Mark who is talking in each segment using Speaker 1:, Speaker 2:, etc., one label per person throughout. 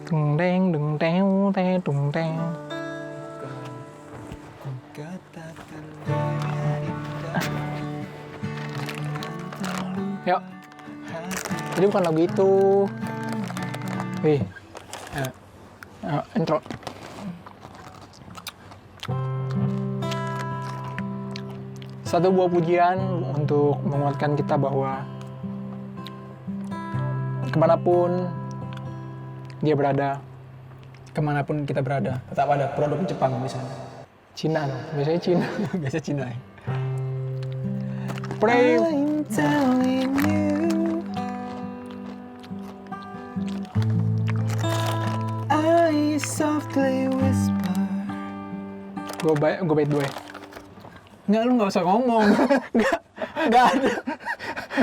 Speaker 1: Dung deng dung teo te dung teng. Yuk. Jadi bukan lagu itu. Wih. Intro. Satu buah pujian untuk menguatkan kita bahwa kemanapun dia berada,
Speaker 2: Kemanapun kita berada, tetap ada produk Jepang di sana.
Speaker 1: Cina dong, biasanya Cina.
Speaker 2: Biasa Cina ya.
Speaker 1: Pray.
Speaker 2: I'm telling you, I softly whisper.
Speaker 1: Gue bait dua ya.
Speaker 2: Enggak, lu nggak usah ngomong. Nggak ada.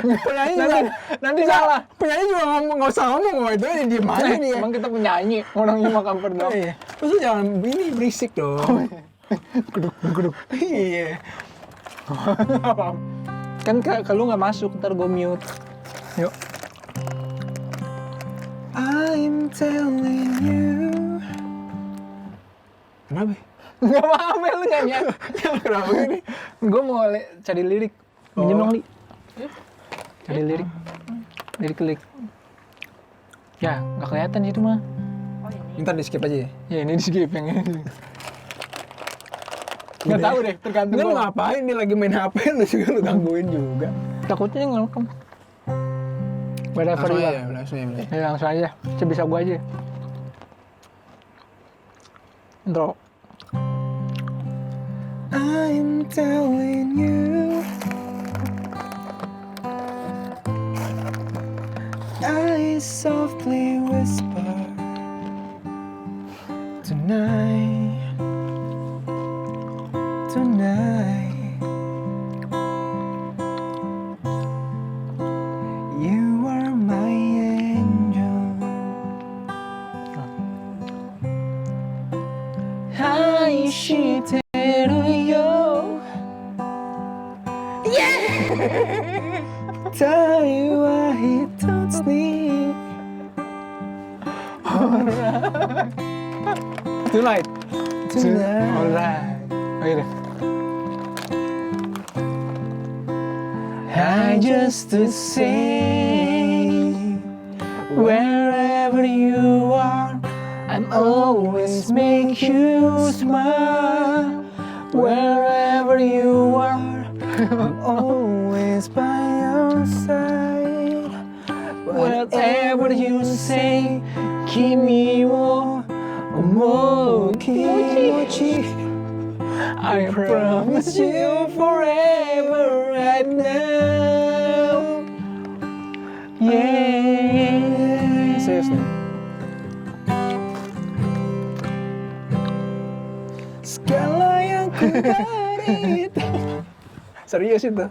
Speaker 2: Penyanyi juga,
Speaker 1: Nanti salah.
Speaker 2: penyanyi juga nggak usah ngomong, wah itu aja diem aja dia.
Speaker 1: Emang kita penyanyi, orang cuma cover dong.
Speaker 2: Iya. Terus lu jangan ini berisik dong. Geduk. Iya.
Speaker 1: Kan kalau nggak masuk, ntar gue mute. Yuk.
Speaker 2: I'm telling you. Kenapa?
Speaker 1: Nggak apa-apa lu nyanyi.
Speaker 2: Kenapa gini?
Speaker 1: Gue mau cari lirik. Minjem dong, Li. Cari lirik. Lirik. Ya, nggak kelihatan itu mah.
Speaker 2: Ntar di skip aja ya.
Speaker 1: Ya ini di skip yang ini. Nggak tahu deh, tergantung
Speaker 2: Lu
Speaker 1: gua.
Speaker 2: ngapain dia lagi main HP, lu juga lu gangguin juga.
Speaker 1: Takutnya ngelokam. Whatever
Speaker 2: Langsung
Speaker 1: ya.
Speaker 2: aja, langsung aja.
Speaker 1: Ya langsung aja. Sebisa gue aja. Intro.
Speaker 2: I'm telling you, I softly whisper tonight, you are my angel. I shite Tell you why he touched me.
Speaker 1: Tonight.
Speaker 2: Tonight.
Speaker 1: Alright. Oke deh.
Speaker 2: I just to say, wherever you are, I'm always make you smile. Wherever you are, I'm always by your side. Whatever you say, kimi wo omou kimochi. I promise you forever right now. Yeah.
Speaker 1: Serius nih.
Speaker 2: Segala yang ku beri itu. Serius itu.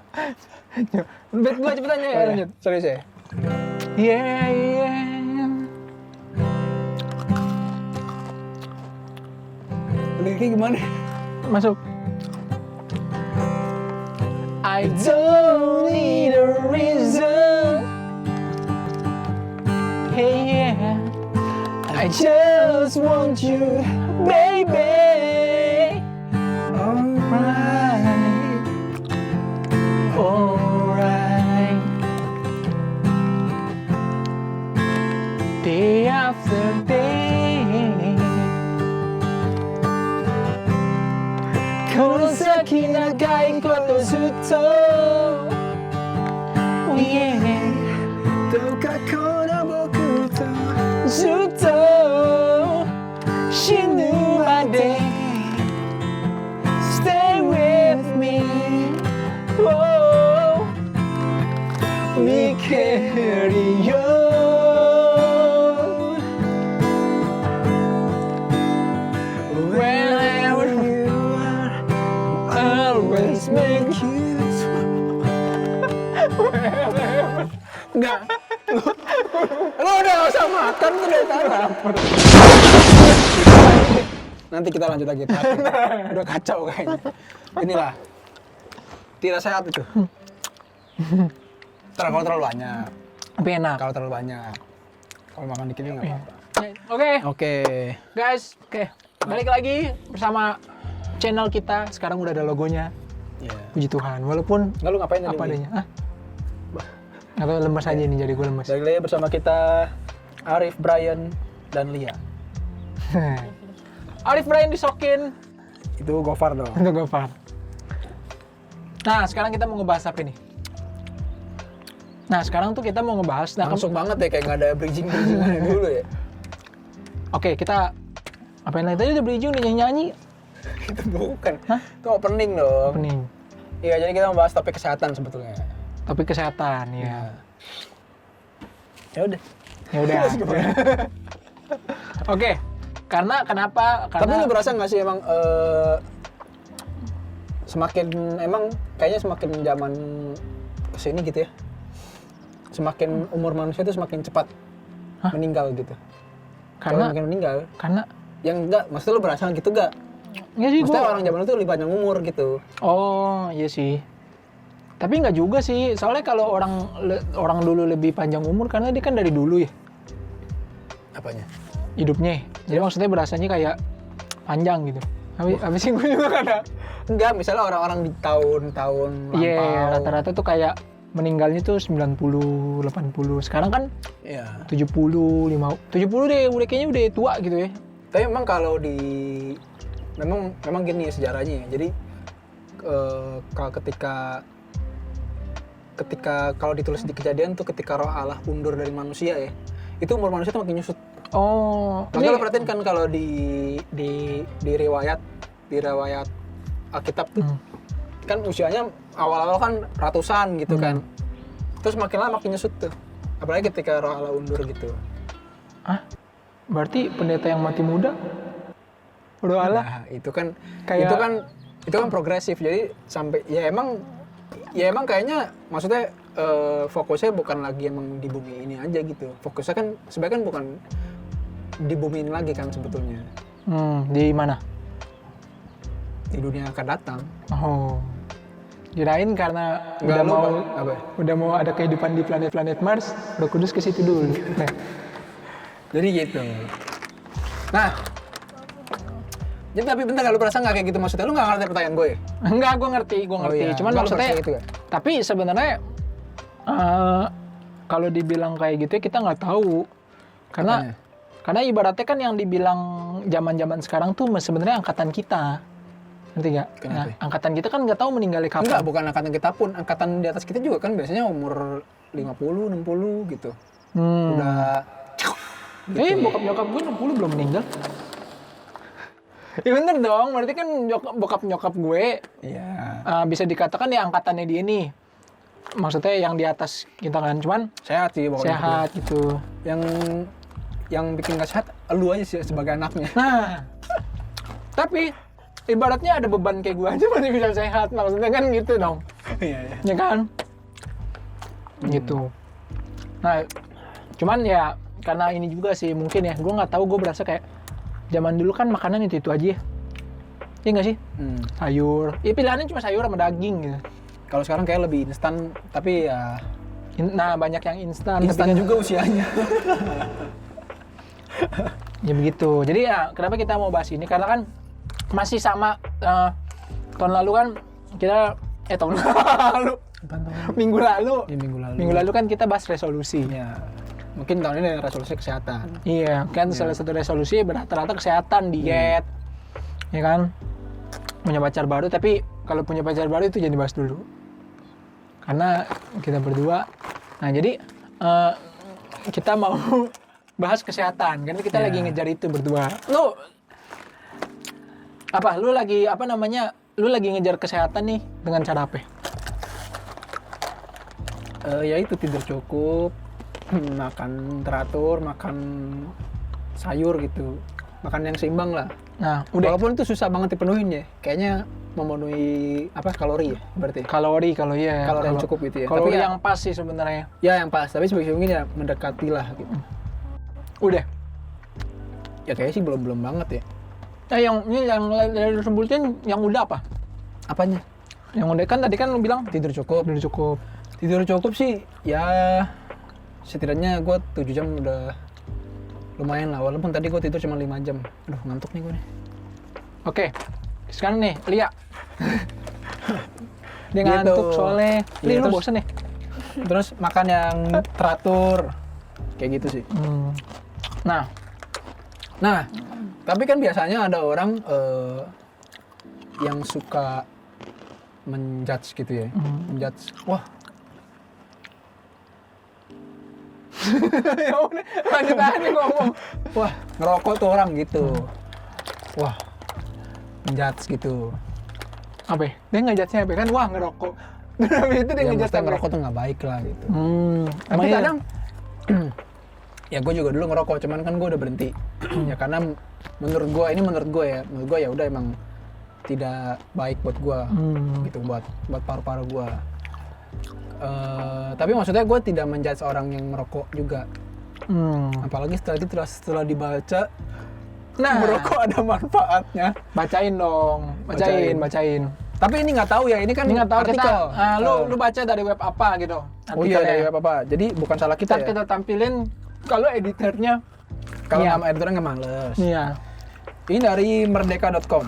Speaker 1: Bet gue cepetan ya, lanjut.
Speaker 2: Serius ya.
Speaker 1: Yeah.
Speaker 2: Liriknya gimana?
Speaker 1: Masuk.
Speaker 2: I don't need a reason. Hey yeah, I just want you, baby. Alright, alright. Day after day, この先長いことずっと Oh yeah どうかこの僕とずっと死ぬまで Stay with me Oh We carry on Wherever you are always make you Enggak. Lu udah gak usah makan tuh dari tadi lapar. Nanti kita lanjut lagi. Udah kacau kayaknya. Inilah. Tidak sehat itu. Kalau terlalu banyak.
Speaker 1: Tapi enak.
Speaker 2: Kalau terlalu banyak. Kalau makan dikit juga nggak apa-apa.
Speaker 1: Oke,
Speaker 2: Oke.
Speaker 1: guys. Balik lagi bersama channel kita. Sekarang udah ada logonya.
Speaker 2: Iya.
Speaker 1: Puji Tuhan. Walaupun
Speaker 2: Nggak, lu ngapain tadi?
Speaker 1: apa adanya. Atau lemes aja nih, jadi gue lemes.
Speaker 2: Balik lagi bersama kita Arif, Brian, dan Lia.
Speaker 1: Arif Brian disokin.
Speaker 2: Itu Gofar dong.
Speaker 1: Untuk Gofar. Nah, sekarang kita mau ngebahas apa nih? Nah, sekarang tuh kita mau ngebahas...
Speaker 2: Langsung banget ya, kayak nggak ada bridging-bridgingan dulu ya.
Speaker 1: Oke, kita... Apain lagi? Tadi udah bridging, udah nyanyi.
Speaker 2: Itu bukan.
Speaker 1: Hah?
Speaker 2: Itu opening dong.
Speaker 1: Opening.
Speaker 2: Iya, jadi kita membahas topik kesehatan sebetulnya.
Speaker 1: Topik kesehatan, ya.
Speaker 2: Ya udah.
Speaker 1: Ya udah. Oke. Karena kenapa?
Speaker 2: Tapi
Speaker 1: Karena
Speaker 2: lu berasa nggak sih emang emang kayaknya semakin zaman kesini gitu ya, semakin umur manusia itu semakin cepat meninggal gitu.
Speaker 1: karena
Speaker 2: Semakin meninggal.
Speaker 1: karena
Speaker 2: Yang enggak, maksudnya lu berasa gitu gak?
Speaker 1: nggak sih
Speaker 2: Maksudnya
Speaker 1: gua.
Speaker 2: orang zaman itu lebih panjang umur gitu.
Speaker 1: Oh, iya sih. Tapi nggak juga sih. Soalnya kalau orang dulu lebih panjang umur karena dia kan dari dulu ya
Speaker 2: Apanya?
Speaker 1: hidupnya. Jadi maksudnya berasanya kayak panjang gitu. Habis sih gue juga kada.
Speaker 2: Enggak, misalnya orang-orang di tahun-tahun
Speaker 1: Iya,
Speaker 2: lampau.
Speaker 1: rata-rata tuh kayak meninggalnya tuh 90, 80. Sekarang kan
Speaker 2: Iya.
Speaker 1: 70, 70 deh, udah kayaknya udah tua gitu ya.
Speaker 2: Tapi memang kalau memang gini ya sejarahnya ya. Jadi kalau ketika kalau ditulis di Kejadian tuh ketika roh Allah undur dari manusia ya, itu umur manusia tuh makin nyusut.
Speaker 1: Oh,
Speaker 2: Makanya lo perhatiin kan kalau di riwayat Alkitab tuh kan usianya awal-awal kan ratusan gitu kan. Terus makin lama makin nyusut tuh. Apalagi ketika roh Allah undur gitu.
Speaker 1: berarti pendeta yang mati muda? Udah Allah.
Speaker 2: Nah, itu kan
Speaker 1: Kayak-
Speaker 2: itu kan progresif. Jadi sampai ya emang kayaknya maksudnya fokusnya bukan lagi emang di bumi ini aja gitu. Fokusnya kan sebenarnya kan bukan di bumi ini lagi kan sebetulnya.
Speaker 1: Di mana?
Speaker 2: Di dunia akan datang.
Speaker 1: Oh. Kirain karena
Speaker 2: Enggak, lu
Speaker 1: udah
Speaker 2: apa?
Speaker 1: udah mau ada kehidupan di planet-planet Mars, Roh Kudus ke situ dulu. Nah,
Speaker 2: Jadi gitu. Nah, jadi tapi bentar, lu perasa nggak kayak gitu maksudnya? Lu nggak ngerti pertanyaan gue ya?
Speaker 1: enggak, gue ngerti. Cuman
Speaker 2: Enggak, lu
Speaker 1: maksudnya,
Speaker 2: perasa gitu ya?
Speaker 1: tapi sebenarnya kalau dibilang kayak gitu ya kita nggak tahu.
Speaker 2: Apanya?
Speaker 1: Karena ibaratnya kan yang dibilang zaman-zaman sekarang tuh sebenarnya angkatan kita. Ngerti nggak?
Speaker 2: Kenapa?
Speaker 1: Nah, angkatan kita kan nggak tahu meninggalnya kapan.
Speaker 2: Enggak, bukan angkatan kita pun. Angkatan di atas kita juga kan biasanya umur 50, 60 gitu. Udah
Speaker 1: Bokap nyokap gue 60 belum meninggal. Ya bener dong, berarti kan bokap nyokap gue
Speaker 2: iya.
Speaker 1: bisa dikatakan ya angkatannya dia nih. Maksudnya yang di atas kita kan, cuman
Speaker 2: Sehat sih pokoknya.
Speaker 1: sehat gitu.
Speaker 2: Yang bikin gak sehat lu aja sih sebagai anaknya.
Speaker 1: Nah, tapi ibaratnya ada beban kayak gue aja masih bisa sehat. Maksudnya kan gitu dong,
Speaker 2: Iya.
Speaker 1: ya kan? Gitu. Nah, cuman ya karena ini juga sih mungkin ya, gue nggak tahu, gue berasa kayak zaman dulu kan makanan itu aja ya. Iya nggak sih? Sayur. Ya pilihannya cuma sayur sama daging gitu.
Speaker 2: Kalau sekarang kayak lebih instan, tapi ya
Speaker 1: Nah, banyak yang instan.
Speaker 2: instan
Speaker 1: tapi kan-
Speaker 2: juga usianya.
Speaker 1: Ya begitu. Jadi ya kenapa kita mau bahas ini? Karena kan masih sama tahun lalu kan kita tahun lalu minggu lalu.
Speaker 2: Ya, minggu lalu.
Speaker 1: Minggu lalu kan kita bahas resolusi.
Speaker 2: Ya, mungkin tahun ini ada resolusi kesehatan.
Speaker 1: Iya, kan salah satu resolusi rata-rata kesehatan, diet. Ya kan? Punya pacar baru, tapi kalau punya pacar baru itu jangan dibahas dulu. Karena kita berdua. Nah, jadi kita mau bahas kesehatan. Karena kita lagi ngejar itu berdua. Lu lagi lu lagi ngejar kesehatan nih dengan cara apa?
Speaker 2: Ya itu tidur cukup, makan teratur, makan sayur gitu, makan yang seimbang lah.
Speaker 1: Nah, udah.
Speaker 2: Walaupun itu susah banget dipenuhin ya, kayaknya memenuhi kalori ya berarti.
Speaker 1: Kalori kalau ya.
Speaker 2: Kalori yang cukup gitu ya.
Speaker 1: Kalori
Speaker 2: Tapi ya-
Speaker 1: yang pas sih sebenarnya.
Speaker 2: Ya yang pas, tapi sebisa mungkin ya mendekati lah gitu.
Speaker 1: Udah.
Speaker 2: Ya kayaknya sih belum banget ya.
Speaker 1: Yang dari sebutin yang udah apa?
Speaker 2: Apanya?
Speaker 1: Yang udah kan tadi kan lu bilang
Speaker 2: Tidur cukup.
Speaker 1: tidur cukup.
Speaker 2: Tidur cukup sih ya setidaknya gue 7 jam udah lumayan lah, walaupun tadi gue tidur cuma 5 jam. Aduh, ngantuk nih gue nih.
Speaker 1: Oke, sekarang nih, Lia. Dia
Speaker 2: Gitu.
Speaker 1: ngantuk soalnya. Li,
Speaker 2: Iya,
Speaker 1: lu
Speaker 2: terus-
Speaker 1: bosen nih?
Speaker 2: Terus makan yang teratur. Kayak gitu sih.
Speaker 1: Nah,
Speaker 2: Nah, tapi kan biasanya ada orang yang suka menjudge gitu ya. Menjudge, wah,
Speaker 1: ya udah, lanjut aja ngomong.
Speaker 2: wah ngerokok tuh orang gitu. Wah, menjudge gitu.
Speaker 1: Apa ya? Dia ngejudge-nya apa ya? Kan, wah ngerokok. Tapi itu dia
Speaker 2: Ya,
Speaker 1: ngejudge
Speaker 2: maksudnya
Speaker 1: apa ya?
Speaker 2: ngerokok tuh nggak baik lah gitu.
Speaker 1: Tapi
Speaker 2: Tapi
Speaker 1: kadang,
Speaker 2: kadang, ya gue juga dulu ngerokok, cuman kan gue udah berhenti. Ya karena menurut gue ya udah emang tidak baik buat gue, gitu buat paru-paru gue. Tapi maksudnya gue tidak menjudge orang yang merokok juga. Apalagi setelah dibaca,
Speaker 1: nah,
Speaker 2: merokok ada manfaatnya.
Speaker 1: bacain dong, bacain.
Speaker 2: Tapi ini nggak tahu ya, ini kan
Speaker 1: Ini nggak tahu kita,
Speaker 2: artikel.
Speaker 1: lu baca dari web apa gitu?
Speaker 2: Oh iya,
Speaker 1: artikelnya.
Speaker 2: dari apa-apa. Jadi bukan salah kita
Speaker 1: Ntar
Speaker 2: ya.
Speaker 1: kita tampilin kalau editornya.
Speaker 2: Kalau
Speaker 1: Iya.
Speaker 2: nama editornya nggak males.
Speaker 1: Iya.
Speaker 2: Ini dari merdeka.com.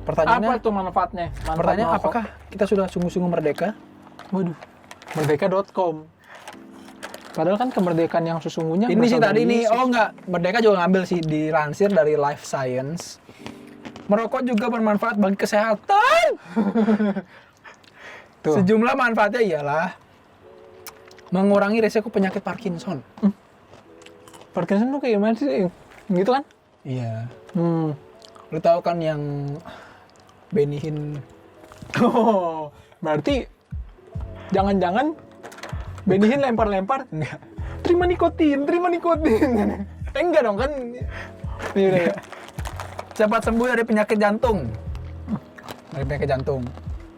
Speaker 2: Pertanyaannya,
Speaker 1: Apa tuh manfaatnya?
Speaker 2: pertanyaan
Speaker 1: merokok.
Speaker 2: apakah kita sudah sungguh-sungguh merdeka?
Speaker 1: Waduh, merdeka.com. Padahal kan kemerdekaan yang sesungguhnya
Speaker 2: Ini sih
Speaker 1: berasal
Speaker 2: tadi
Speaker 1: dari
Speaker 2: nih,
Speaker 1: Yesus.
Speaker 2: oh enggak, Merdeka juga ngambil sih, dilansir dari Life Science. Merokok juga bermanfaat bagi kesehatan.
Speaker 1: Tuh.
Speaker 2: Sejumlah manfaatnya ialah mengurangi resiko penyakit Parkinson.
Speaker 1: Parkinson tuh kayak gimana sih? Gitu kan?
Speaker 2: Iya.
Speaker 1: Hmm.
Speaker 2: Lu tahu kan yang benihin.
Speaker 1: Oh, berarti jangan-jangan Benihin lempar-lempar?
Speaker 2: Enggak.
Speaker 1: Terima nikotin. Enggak dong kan? Iya udah ya.
Speaker 2: Cepat sembuh dari penyakit jantung. Dari penyakit jantung.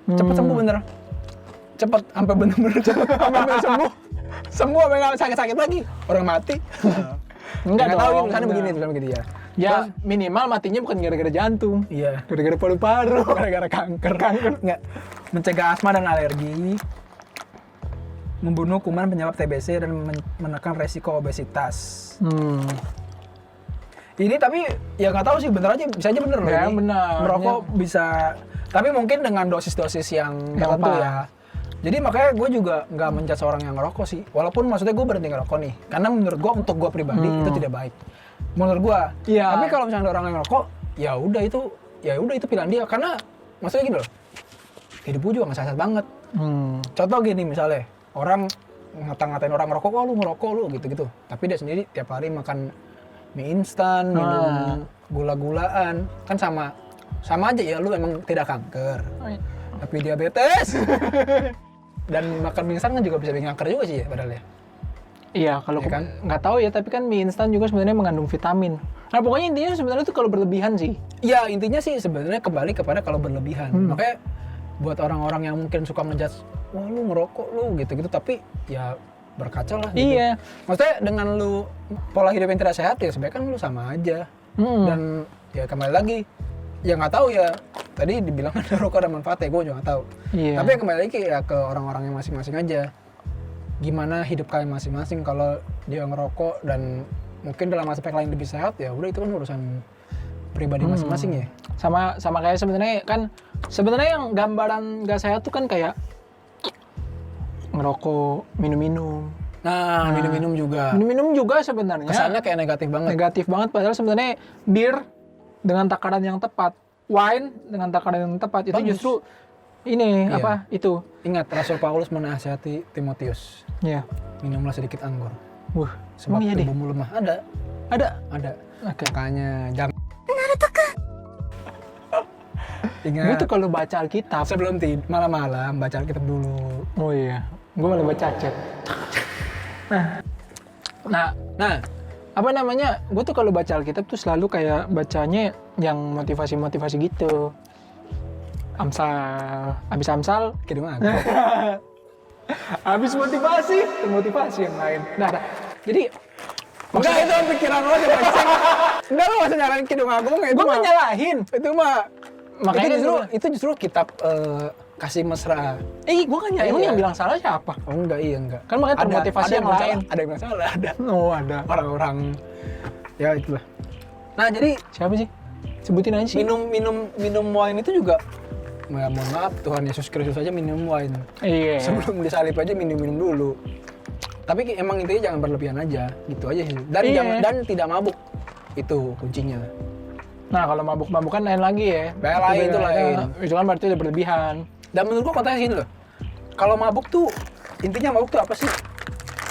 Speaker 2: Cepat sembuh bener. Cepat sampai bener-bener cepet sampai bener sembuh. Sembuh sampai nggak sakit-sakit lagi. Orang mati.
Speaker 1: Enggak
Speaker 2: Nggak tahu
Speaker 1: dong.
Speaker 2: tulisannya begini, tulisannya begini ya.
Speaker 1: Ya minimal matinya bukan gara-gara jantung.
Speaker 2: Iya.
Speaker 1: Gara-gara paru-paru.
Speaker 2: Gara-gara kanker. Nggak. Mencegah asma dan alergi. Membunuh kuman penyebab TBC dan menekan resiko obesitas. Ini tapi ya nggak tahu sih, bener aja, bisa aja bener loh
Speaker 1: Ya,
Speaker 2: ini.
Speaker 1: benar.
Speaker 2: Merokok bisa, tapi mungkin dengan dosis-dosis yang tertentu
Speaker 1: apa?
Speaker 2: ya. Jadi makanya gue juga nggak menjudge orang yang ngerokok sih. Walaupun maksudnya gue berhenti ngerokok nih, karena menurut gue untuk gue pribadi itu tidak baik. Menurut gue.
Speaker 1: Iya.
Speaker 2: Tapi kalau misalnya ada orang yang ngerokok, ya udah itu pilihan dia. Karena maksudnya gini loh, hidup gue juga nggak sehat banget. Contoh gini misalnya, orang ngata-ngatain orang ngerokok, wah lu ngerokok lu gitu-gitu. Tapi dia sendiri tiap hari makan mie instan, minum gula-gulaan, kan sama aja ya, lu emang tidak kanker, tapi diabetes. Dan makan mie instan kan juga bisa bikin kanker juga sih ya padahal ya.
Speaker 1: Iya, kalau
Speaker 2: Ya kan?
Speaker 1: nggak tahu ya, tapi kan mie instan juga sebenarnya mengandung vitamin. Nah, pokoknya intinya sebenarnya itu kalau berlebihan sih.
Speaker 2: Ya intinya sih sebenarnya kembali kepada kalau berlebihan. Makanya buat orang-orang yang mungkin suka menjudge, wah lu ngerokok lu gitu-gitu, tapi ya berkaca lah gitu.
Speaker 1: Iya.
Speaker 2: Maksudnya dengan lu pola hidup yang tidak sehat ya sebenarnya kan lu sama aja. Dan ya kembali lagi, ya nggak tahu ya, tadi dibilang ada rokok ada manfaatnya, gue juga nggak tahu.
Speaker 1: Iya.
Speaker 2: Tapi ya kembali lagi ya ke orang-orang yang masing-masing aja. Gimana hidup kalian masing-masing, kalau dia ngerokok dan mungkin dalam aspek lain lebih sehat, ya udah itu kan urusan pribadi masing-masing ya.
Speaker 1: Sama kayak sebenarnya yang gambaran nggak sehat tuh kan kayak ngerokok, minum-minum.
Speaker 2: Nah, minum-minum juga.
Speaker 1: Minum-minum juga sebenarnya
Speaker 2: Kesannya kayak negatif banget.
Speaker 1: negatif banget, padahal sebenarnya bir dengan takaran yang tepat, wine dengan takaran yang tepat itu
Speaker 2: Bagus.
Speaker 1: justru ini
Speaker 2: Iya.
Speaker 1: apa itu?
Speaker 2: Ingat, Rasul Paulus menasihati Timotius,
Speaker 1: Ya.
Speaker 2: minumlah sedikit anggur. Sebab
Speaker 1: Emang iya deh.
Speaker 2: tubuhmu lemah. Ada.
Speaker 1: Ada. Oke.
Speaker 2: Makanya jangan.
Speaker 1: Gue
Speaker 2: Ingat,
Speaker 1: tuh kalau baca Alkitab,
Speaker 2: sebelum tidur, malam-malam baca Alkitab dulu.
Speaker 1: oh iya, gue malah baca chat. Nah,
Speaker 2: Nah,
Speaker 1: apa namanya? Gue tuh kalau baca Alkitab tuh selalu kayak bacanya yang motivasi-motivasi gitu. Abis Amsal,
Speaker 2: kidung aku.
Speaker 1: abis motivasi yang lain. Nah, jadi
Speaker 2: Enggak, itu pikiran lo aja, brengsek. Enggak, lo masih nyalain Kidung Agung, itu
Speaker 1: gue
Speaker 2: mah.
Speaker 1: nyalahin.
Speaker 2: Itu mah.
Speaker 1: Makanya
Speaker 2: itu justru kitab kasih mesra.
Speaker 1: Gua kan ya, emang
Speaker 2: Iya.
Speaker 1: yang bilang salah siapa?
Speaker 2: Oh enggak, iya enggak.
Speaker 1: Kan makanya termotivasi yang lain.
Speaker 2: salah, ada yang bilang salah, ada.
Speaker 1: Oh, ada.
Speaker 2: Orang-orang ya itulah. Nah, jadi
Speaker 1: Siapa sih? Sebutin aja sih.
Speaker 2: minum wine itu juga ya, mohon maaf, Tuhan Yesus Kristus aja minum wine.
Speaker 1: Iya.
Speaker 2: Sebelum disalib aja minum dulu. Tapi emang intinya jangan berlebihan aja, gitu aja sih. Dan
Speaker 1: Iya.
Speaker 2: dan tidak mabuk. Itu kuncinya.
Speaker 1: Nah, kalau mabuk-mabukan lain lagi ya.
Speaker 2: Lain itu
Speaker 1: beda.
Speaker 2: lain.
Speaker 1: Itu kan berarti udah berlebihan.
Speaker 2: Dan menurut gua konteksnya gini loh. Kalau mabuk tuh intinya mabuk tuh apa sih?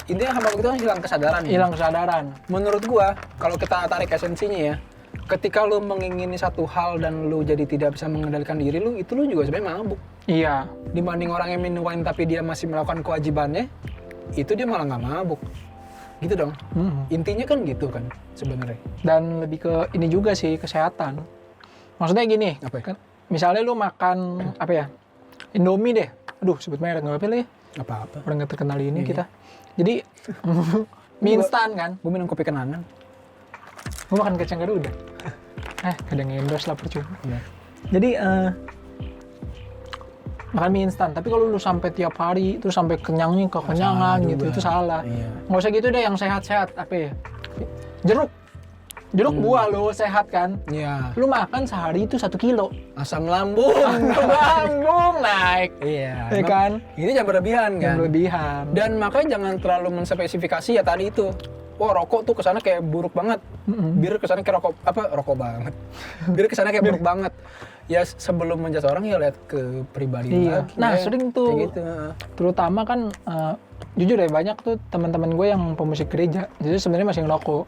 Speaker 2: Intinya mabuk itu kan hilang kesadaran.
Speaker 1: Hilang kesadaran.
Speaker 2: Menurut gua, kalau kita tarik esensinya ya, ketika lu mengingini satu hal dan lu jadi tidak bisa mengendalikan diri lu, itu lu juga sebenarnya mabuk.
Speaker 1: Iya.
Speaker 2: Dibanding orang yang minum wine tapi dia masih melakukan kewajibannya, itu dia malah nggak mabuk. Gitu dong. Intinya kan gitu kan sebenarnya.
Speaker 1: Dan lebih ke ini juga sih, kesehatan. Maksudnya gini,
Speaker 2: Apa ya?
Speaker 1: kan, misalnya lu makan apa ya? Indomie deh. Aduh, sebut merek nggak apa-apa lah ya.
Speaker 2: Apa-apa.
Speaker 1: Orang nggak terkenal ini
Speaker 2: Iya.
Speaker 1: kita. Jadi mie instan kan.
Speaker 2: Gue minum kopi kenangan.
Speaker 1: Gue makan kacang Garuda. Kadang endorse lah percuma.
Speaker 2: Iya.
Speaker 1: Jadi makan mie instan, tapi kalau lu sampai tiap hari terus sampai kenyangnya kekenyangan
Speaker 2: Salah
Speaker 1: gitu,
Speaker 2: juga.
Speaker 1: itu salah.
Speaker 2: Iya.
Speaker 1: Nggak usah gitu deh, yang sehat-sehat apa ya? Jeruk buah lo sehat kan?
Speaker 2: Iya.
Speaker 1: Lu makan sehari itu 1 kilo.
Speaker 2: Asam lambung.
Speaker 1: Lambung naik.
Speaker 2: Iya.
Speaker 1: Ya
Speaker 2: emang
Speaker 1: kan?
Speaker 2: Ini jangan berlebihan kan.
Speaker 1: Yang berlebihan.
Speaker 2: Dan makanya jangan terlalu menspesifikasi ya tadi itu. Wah, rokok tuh kesana kayak buruk banget. Bir kesana kayak rokok banget. Bir kesana kayak buruk banget. Ya sebelum menjudge orang ya lihat ke pribadi
Speaker 1: Iya.
Speaker 2: lagi.
Speaker 1: Nah,
Speaker 2: ya.
Speaker 1: sering tuh.
Speaker 2: Kayak gitu.
Speaker 1: Terutama kan jujur ya banyak tuh teman-teman gue yang pemusik gereja. Jadi sebenarnya masih ngerokok.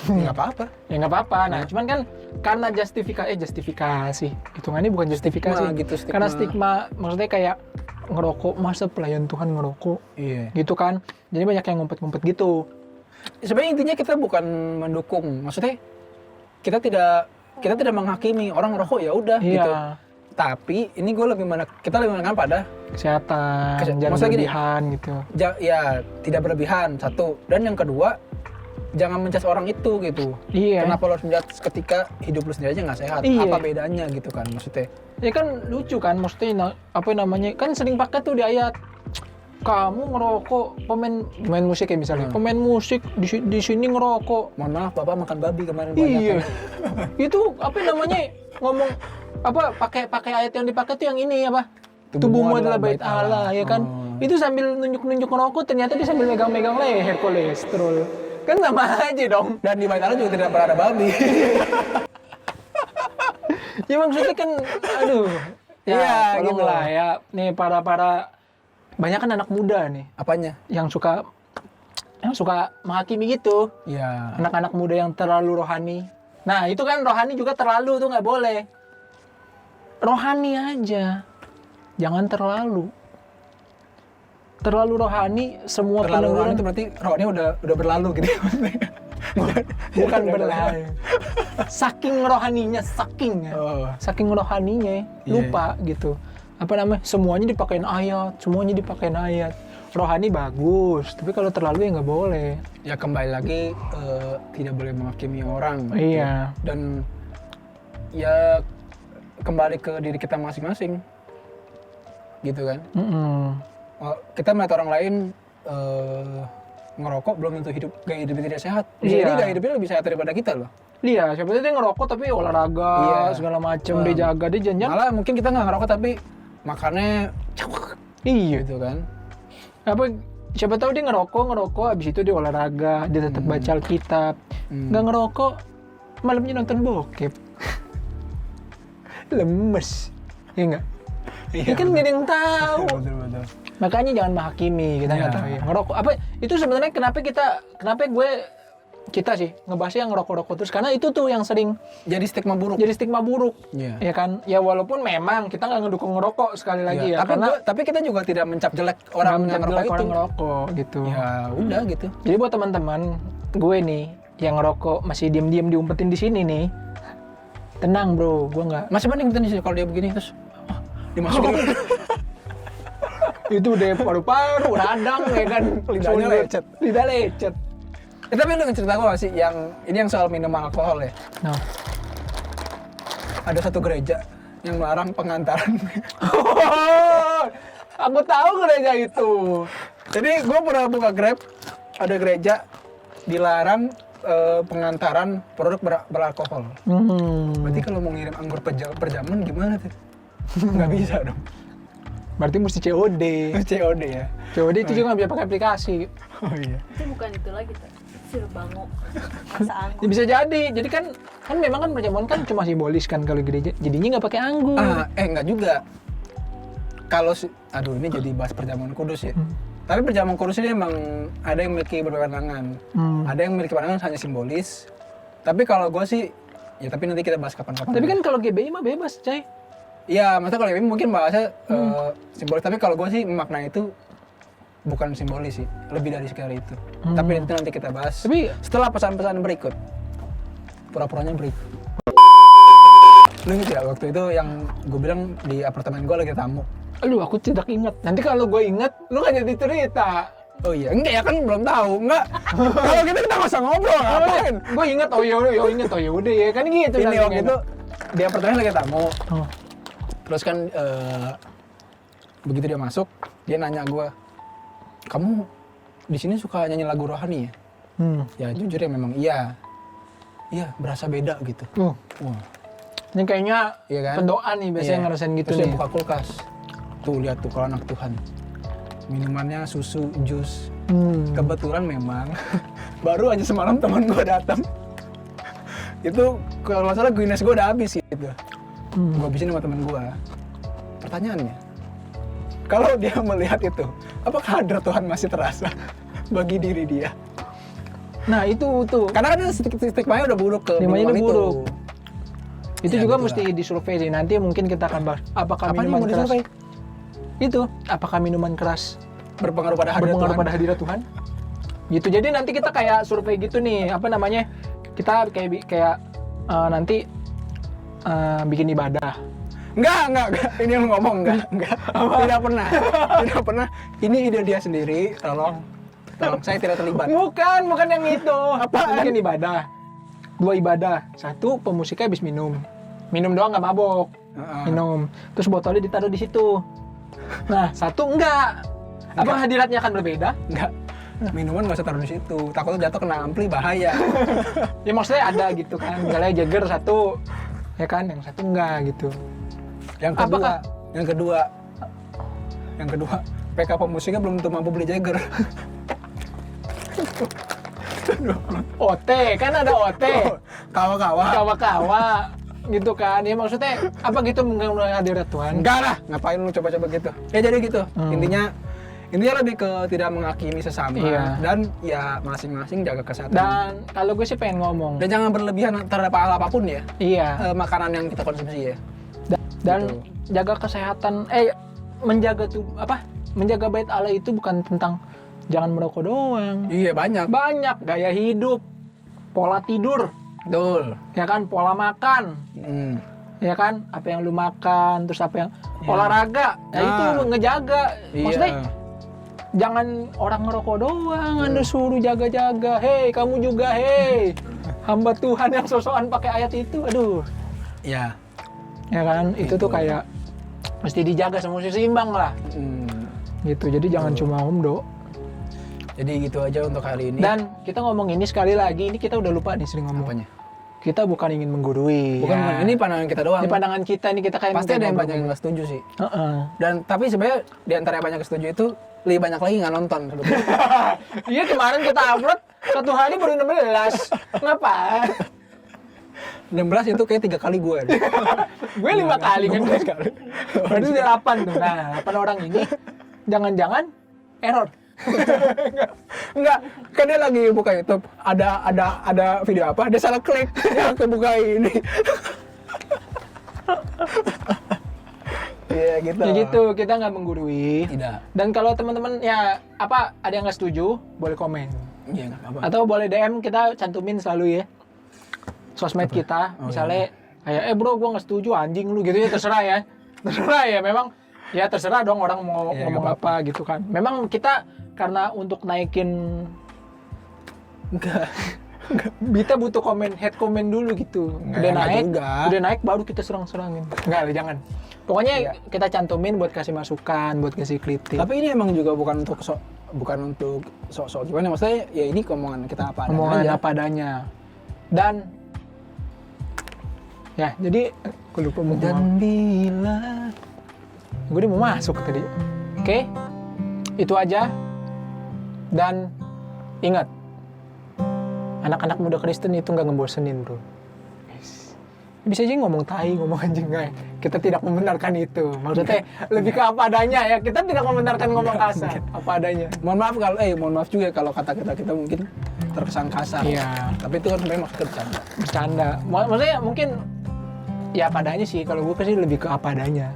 Speaker 2: Nggak apa-apa.
Speaker 1: Ya nggak apa-apa. Nah, cuman kan karena justifikasi. Hitungannya bukan justifikasi.
Speaker 2: Stigma gitu, stigma.
Speaker 1: Karena stigma, maksudnya kayak ngerokok, masa pelayan Tuhan ngerokok?
Speaker 2: Iya.
Speaker 1: Gitu kan. Jadi banyak yang ngumpet-ngumpet gitu.
Speaker 2: Sebenarnya intinya kita bukan mendukung. Maksudnya kita tidak menghakimi orang ngerokok ya udah
Speaker 1: Iya.
Speaker 2: gitu. Tapi ini kita lebih menekan pada
Speaker 1: Kesehatan, jangan
Speaker 2: maksudnya gini,
Speaker 1: berlebihan gitu.
Speaker 2: ya tidak berlebihan satu, dan yang kedua jangan menjudge orang itu gitu.
Speaker 1: Iya.
Speaker 2: Kenapa lo harus menjudge ketika hidup lu sendiri aja nggak sehat?
Speaker 1: Iya.
Speaker 2: Apa bedanya gitu kan maksudnya?
Speaker 1: Ya kan lucu kan, maksudnya apa namanya, kan sering pakai tuh di ayat, kamu ngerokok, pemain musik ya misalnya, pemain musik di sini ngerokok.
Speaker 2: Mohon maaf, bapak makan babi kemarin
Speaker 1: Iya.
Speaker 2: banyak.
Speaker 1: Itu apa namanya, ngomong apa, pakai ayat yang dipakai tuh yang ini apa?
Speaker 2: Tubuhmu
Speaker 1: Tubuhmu adalah
Speaker 2: adalah
Speaker 1: bait Allah, ya kan?
Speaker 2: Oh.
Speaker 1: Itu sambil nunjuk-nunjuk ngerokok, ternyata dia sambil megang-megang leher kolesterol. Kan sama aja dong.
Speaker 2: Dan di Bait Allah juga tidak pernah ada babi.
Speaker 1: Ya maksudnya kan, aduh. Ya,
Speaker 2: Iya,
Speaker 1: tolong
Speaker 2: gitu.
Speaker 1: lah ya. Nih para banyak kan anak muda nih
Speaker 2: Apanya?
Speaker 1: yang suka menghakimi gitu.
Speaker 2: Ya.
Speaker 1: Anak-anak muda yang terlalu rohani. Nah, itu kan rohani juga terlalu tuh nggak boleh. Rohani aja. Jangan terlalu. Terlalu rohani, semua
Speaker 2: Terlalu
Speaker 1: peneguran
Speaker 2: orang itu berarti rohnya udah berlalu gitu ya.
Speaker 1: bukan berlalu. Saking rohaninya,
Speaker 2: Oh.
Speaker 1: saking rohaninya, lupa gitu. Apa namanya? Semuanya dipakein ayat. Rohani bagus, tapi kalau terlalu ya nggak boleh.
Speaker 2: Ya kembali lagi tidak boleh menghakimi orang.
Speaker 1: Iya.
Speaker 2: Dan ya kembali ke diri kita masing-masing. Gitu kan. Kita melihat orang lain ngerokok belum tentu gaya hidupnya tidak sehat. Bisa
Speaker 1: Iya.
Speaker 2: jadi gaya hidupnya lebih sehat daripada kita loh.
Speaker 1: Iya, siapa tahu dia ngerokok tapi olahraga,
Speaker 2: Iya.
Speaker 1: segala macem, dia jaga, dia janjian.
Speaker 2: Malah mungkin kita nggak ngerokok tapi makannya
Speaker 1: Iya.
Speaker 2: gitu kan.
Speaker 1: Apa, siapa tahu dia ngerokok, habis itu dia olahraga, dia tetap baca Alkitab. Nggak ngerokok, malamnya nonton bokep. Lemes. Iya nggak? Iya kan nggak ada yang tahu.
Speaker 2: Betul.
Speaker 1: Makanya jangan menghakimi, kita nggak
Speaker 2: Iya.
Speaker 1: tahu ya. Ngerokok, apa, itu sebenarnya kenapa kita sih ngebahasnya yang ngerokok-rokok terus, karena itu tuh yang sering
Speaker 2: Jadi stigma buruk.
Speaker 1: jadi stigma buruk.
Speaker 2: Iya.
Speaker 1: Ya kan? Ya walaupun memang kita nggak ngedukung ngerokok sekali lagi
Speaker 2: Iya,
Speaker 1: ya, karena
Speaker 2: tapi kita juga tidak mencap jelek orang yang ngerokok itu.
Speaker 1: orang ngerokok gitu.
Speaker 2: Ya udah gitu.
Speaker 1: Jadi buat teman-teman gue nih yang ngerokok masih diam-diam diumpetin di sini nih, tenang bro, gue nggak.
Speaker 2: Masih mending kita kalau dia begini terus dimasukin.
Speaker 1: Itu udah paru-paru, radang ya kan,
Speaker 2: Lidahnya
Speaker 1: sulit.
Speaker 2: lecet.
Speaker 1: Lidah lecet.
Speaker 2: Tapi lu cerita gue gak sih yang ini yang soal minum alkohol ya.
Speaker 1: Nah,
Speaker 2: Ada satu gereja yang melarang pengantaran.
Speaker 1: Aku tahu gereja itu.
Speaker 2: Jadi gue pernah buka Grab, ada gereja dilarang pengantaran produk beralkohol. Berarti kalau mau ngirim anggur per jaman gimana tuh? Nggak bisa dong.
Speaker 1: Berarti mesti COD.
Speaker 2: COD ya?
Speaker 1: COD itu juga nggak bisa pakai aplikasi.
Speaker 2: Oh iya.
Speaker 3: Itu bukan itu lagi tuh. Sirup bango. Rasa
Speaker 1: Ya,
Speaker 3: anggur.
Speaker 1: bisa jadi. Jadi kan memang kan perjamuan kan cuma simbolis kan kalau gereja. Jadinya nggak pakai anggur.
Speaker 2: Nggak juga. Kalau aduh ini jadi bahas perjamuan kudus ya. Tapi perjamuan kudus ini emang ada yang memiliki beberapa pandangan. Ada yang memiliki pandangan hanya simbolis. Tapi kalau gue sih, ya tapi nanti kita bahas kapan-kapan.
Speaker 1: Tapi kan kalau GBI mah bebas, Cai.
Speaker 2: Iya, maksudnya kalau ini mungkin bahasnya simbolis. Tapi kalau gue sih makna itu bukan simbolis sih, lebih dari sekedar itu. Tapi itu nanti kita bahas.
Speaker 1: Tapi
Speaker 2: Setelah pesan-pesan berikut, pura-puranya berikut. Lu inget ya waktu itu yang gue bilang di apartemen gue lagi tamu.
Speaker 1: aduh, aku tidak ingat. Nanti kalau gue ingat, lu kan jadi cerita.
Speaker 2: Oh iya, enggak ya kan belum tahu, enggak. Kalau kita nggak usah ngobrol, ngapain?
Speaker 1: Gue ingat, oh iya, ingat, oh yaudah ya. Kan gitu.
Speaker 2: Ini
Speaker 1: nanti
Speaker 2: waktu
Speaker 1: kan.
Speaker 2: itu di apartemen lagi tamu.
Speaker 1: Oh.
Speaker 2: Terus kan begitu dia masuk, dia nanya gue, kamu di sini suka nyanyi lagu rohani ya? Ya jujur ya memang iya. Iya, berasa beda gitu. Wah.
Speaker 1: Ini kayaknya
Speaker 2: Iya kan?
Speaker 1: pendoa nih biasanya
Speaker 2: Iya.
Speaker 1: ngerasain gitu
Speaker 2: Terus
Speaker 1: nih.
Speaker 2: dia buka kulkas. Tuh lihat tuh kalau anak Tuhan. Minumannya susu, jus. Kebetulan memang baru aja semalam teman gue datang. Itu kalau nggak salah Guinness gue udah habis gitu. Gue habisin sama temen gue. Pertanyaannya, kalau dia melihat itu, apakah hadrat Tuhan masih terasa bagi diri dia?
Speaker 1: Nah itu tuh.
Speaker 2: Karena kan stigmanya udah buruk ke
Speaker 1: Stigmanya
Speaker 2: minuman
Speaker 1: udah
Speaker 2: itu.
Speaker 1: buruk. Itu
Speaker 2: Ya,
Speaker 1: juga
Speaker 2: gitu
Speaker 1: mesti
Speaker 2: lah.
Speaker 1: disurvei sih. Nanti mungkin kita akan bahas apakah
Speaker 2: Apa nih
Speaker 1: minuman
Speaker 2: mau
Speaker 1: keras
Speaker 2: disurvei?
Speaker 1: itu apakah minuman keras
Speaker 2: Berpengaruh pada hadrat
Speaker 1: berpengaruh
Speaker 2: Tuhan?
Speaker 1: pada hadirat Tuhan? Gitu. Jadi nanti kita kayak survei gitu nih, apa namanya? Kita kayak nanti bikin ibadah.
Speaker 2: Enggak. Ini yang ngomong enggak. Tidak pernah. Ini ide dia sendiri. Tolong saya tidak terlibat.
Speaker 1: Bukan yang itu.
Speaker 2: Apaan?
Speaker 1: Bikin ibadah. 2 ibadah. 1 pemusiknya habis minum. Minum doang nggak mabok. Minum. Terus botolnya ditaruh di situ. Nah, 1 enggak. Apa hadiratnya akan berbeda?
Speaker 2: Enggak. Minuman nggak usah taruh di situ. Takutnya jatuh kena ampli bahaya.
Speaker 1: Ya maksudnya ada gitu kan. Misalnya Jagger 1, ya kan, yang 1 enggak gitu.
Speaker 2: Yang kedua, PK pemusiknya belum tentu mampu beli Jagger.
Speaker 1: OT, kan ada OT.
Speaker 2: Kawa-kawa.
Speaker 1: Kawa-kawa gitu kan. Ya maksudnya apa gitu mengganggu hadirat Tuhan?
Speaker 2: Enggak lah, ngapain lu coba-coba gitu. Ya jadi gitu. Intinya lebih ke tidak menghakimi sesama.
Speaker 1: Iya.
Speaker 2: Dan ya masing-masing jaga kesehatan.
Speaker 1: Dan kalau gue sih pengen ngomong.
Speaker 2: Dan jangan berlebihan terhadap hal apapun ya.
Speaker 1: Iya.
Speaker 2: Makanan yang kita konsumsi ya.
Speaker 1: Dan
Speaker 2: Gitu.
Speaker 1: jaga kesehatan. Menjaga menjaga bait Allah itu bukan tentang jangan merokok doang.
Speaker 2: Iya banyak.
Speaker 1: Banyak gaya hidup, pola tidur,
Speaker 2: Betul.
Speaker 1: ya kan, pola makan, ya kan, apa yang lu makan, terus apa yang olahraga, itu ngejaga.
Speaker 2: Iya.
Speaker 1: Maksudnya jangan orang ngerokok doang, Anda suruh jaga-jaga. Hei, kamu juga, hei, hamba Tuhan yang sosokan pakai ayat itu, aduh,
Speaker 2: Iya.
Speaker 1: ya kan, itu tuh kayak mesti dijaga, semua seimbang lah, gitu. Jadi jangan cuma omdo.
Speaker 2: Jadi gitu aja untuk hari ini.
Speaker 1: Dan kita ngomong ini sekali lagi, ini kita udah lupa nih sering ngomong.
Speaker 2: apanya?
Speaker 1: Kita bukan ingin menggurui.
Speaker 2: Bukan, ini pandangan kita doang.
Speaker 1: Ini pandangan kita, ini kita kayak
Speaker 2: Pasti ada yang banyak yang nggak setuju sih. Dan tapi sebenarnya di antara yang banyak yang setuju itu lebih banyak lagi nggak nonton sebetulnya.
Speaker 1: Iya, kemarin kita upload 1 hari baru 16. Ngapa?
Speaker 2: 16 itu kayak 3 kali gue.
Speaker 1: Gue 5 kali kan.
Speaker 2: 16 kali.
Speaker 1: Berarti udah 8 tuh. Nah, 8 orang ini jangan-jangan error.
Speaker 2: Enggak, kan dia lagi buka YouTube. Ada video apa? Dia salah klik. Yang kebuka ini. Iya gitu.
Speaker 1: Ya gitu, kita nggak menggurui.
Speaker 2: Tidak.
Speaker 1: Dan kalau teman-teman ya ada yang nggak setuju, boleh komen.
Speaker 2: Iya nggak apa-apa.
Speaker 1: Atau boleh DM, kita cantumin selalu ya. Sosmed kita, misalnya kayak bro gua nggak setuju anjing lu gitu ya, terserah ya. Terserah ya, memang ya terserah dong orang mau
Speaker 2: Ya,
Speaker 1: ngomong
Speaker 2: nggak
Speaker 1: apa gitu kan. Memang kita karena untuk naikin
Speaker 2: Enggak.
Speaker 1: Kita butuh head comment dulu gitu.
Speaker 2: Nggak juga.
Speaker 1: Udah naik baru kita serang-serangin. Enggak, jangan. Pokoknya
Speaker 2: Iya.
Speaker 1: kita cantumin buat kasih masukan, buat kasih kritik.
Speaker 2: Tapi ini emang juga bukan untuk sok-sok gimana, maksudnya ya ini omongan kita apa adanya
Speaker 1: omongan
Speaker 2: aja.
Speaker 1: apa adanya. Dan ya, jadi gue lupa mau ngomong.
Speaker 2: Dan bila
Speaker 1: Gue udah mau masuk tadi. Oke. Itu aja. Dan ingat, anak-anak muda Kristen itu nggak ngebosenin, bro. Bisa aja ngomong tai, ngomong anjing, nggak. Kita tidak membenarkan itu. Maksudnya lebih ke apa adanya ya. Kita tidak membenarkan ngomong kasar, apa adanya.
Speaker 2: mohon maaf juga kalau kata-kata kita mungkin terkesan kasar.
Speaker 1: Iya.
Speaker 2: Tapi itu kan sebenarnya maksudnya bercanda.
Speaker 1: Bercanda. Maksudnya mungkin ya apa adanya sih. Kalau gue sih lebih ke apa adanya.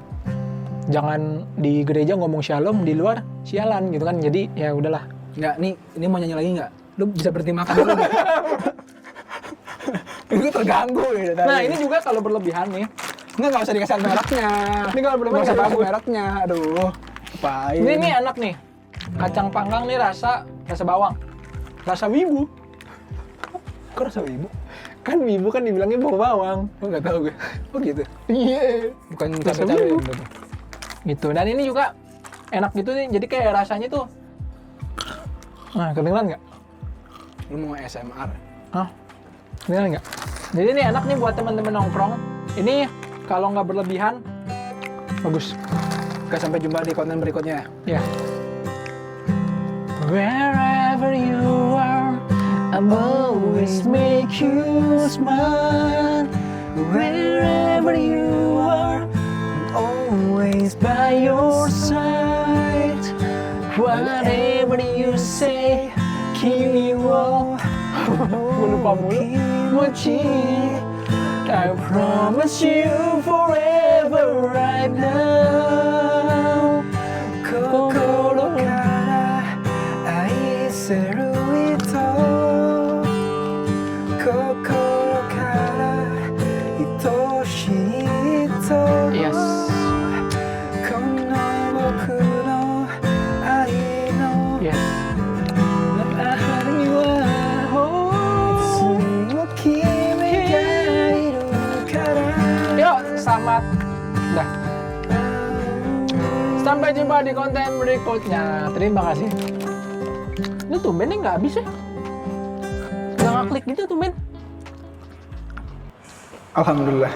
Speaker 1: Jangan di gereja ngomong shalom, di luar sialan gitu kan. Jadi ya udahlah.
Speaker 2: Nggak, ini mau nyanyi lagi nggak? Lu bisa berhenti makan dulu nggak? Gue terganggu gitu tadi.
Speaker 1: Nah ini juga kalau berlebihan nih.
Speaker 2: Nggak usah dikasih mereknya.
Speaker 1: Ini kalau berlebihan
Speaker 2: Nggak usah
Speaker 1: nggak
Speaker 2: dikasih
Speaker 1: bagus.
Speaker 2: mereknya. Aduh, apain?
Speaker 1: Ini enak nih. Kacang panggang nih rasa bawang. Rasa wibu.
Speaker 2: Kok rasa ibu?
Speaker 1: Kan wibu kan dibilangnya bau bawang.
Speaker 2: Oh nggak tahu gue. Oh gitu.
Speaker 1: Iya.
Speaker 2: Bukan
Speaker 1: Rasa
Speaker 2: cabai-cabai.
Speaker 1: wibu.
Speaker 2: Gitu.
Speaker 1: Gitu. Dan ini juga enak gitu nih. Jadi kayak rasanya tuh. Nah, kedengeran nggak?
Speaker 2: Lu mau ASMR?
Speaker 1: Hah? Kedengeran nggak? Jadi ini enak nih buat teman-teman nongkrong. Ini kalau nggak berlebihan, bagus.
Speaker 2: Oke, sampai jumpa di konten berikutnya.
Speaker 1: Ya. Wherever you are, I'll always make you smile. Wherever you are, I'm always by your side. Whatever you say, keep me warm. Gue lupa mulu. I promise you forever right now. Kokoro kara aiseru ito. Kokoro kara itoshii ito. Yes. Kono boku no ai no. Yes. Nakahari wa itsumo kimi ga iru kara. Yuk, selamat. Dah. Sampai jumpa di konten berikutnya. Terima kasih. Ini tumben nih nggak habis ya? Nggak ngeklik gitu tumben.
Speaker 2: Alhamdulillah.